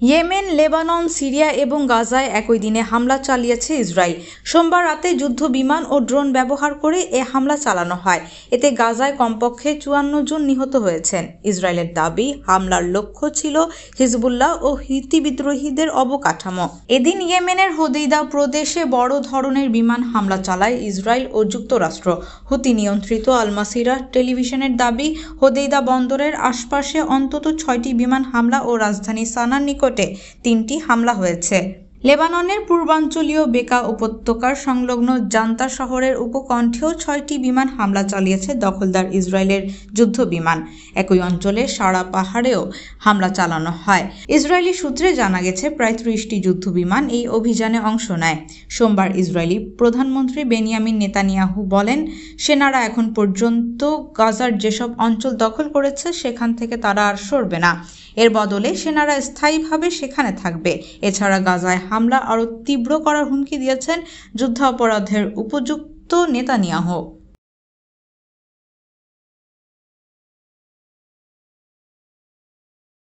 Yemen, Lebanon, Syria এবং গাজায় একই দিনে হামলা চালিয়েছে ইসরায়েল। সোমবার রাতে যুদ্ধ বিমান ও ড্রোন ব্যবহার করে এ হামলা চালানো হয়। এতে গাজায় কমপক্ষে 54 জন নিহত হয়েছেন। ইসরায়েলের দাবি, হামলার লক্ষ্য ছিল হিজবুল্লাহ ও হুতি বিদ্রোহীদের অবকাঠামো। এদিন ইয়েমেনের হোদেইদা প্রদেশে বড় ধরনের বিমান হামলা চালায় ইসরায়েল ও যুক্তরাষ্ট্র। হুতি নিয়ন্ত্রিত আল মাসিরা টেলিভিশনের দাবি, হোদেইদা বন্দরের আশপাশে অন্তত 6টি বিমান হামলা ও রাজধানী সানার নিকটে 3টি হামলা হয়েছে। লেবাননের পূর্বাঞ্চলীয় বেকা উপত্যকার সংলগ্ন জান্তা শহরের উপকণ্ঠেও 6টি বিমান হামলা চালিয়েছে দখলদার ইসরায়েলের যুদ্ধ বিমান। একই অঞ্চলে সারা পাহাড়েও হামলা চালানো হয়। ইসরায়েলি সূত্রে জানা গেছে, প্রায় 30টি যুদ্ধ বিমান এই অভিযানে অংশ নেয়। সোমবার ইসরায়েলি প্রধানমন্ত্রী বেনিয়ামিন নেতানিয়াহু বলেন, সেনারা এখন পর্যন্ত গাজার যেসব অঞ্চল দখল করেছে সেখান থেকে তারা আর সরবে না। এর বদলে সেনারা স্থায়ীভাবে সেখানে থাকবে। এছাড়া গাজায় হামলা আরও তীব্র করার হুমকি দিয়েছেন যুদ্ধাপরাধের উপযুক্ত নেতানিয়াহু।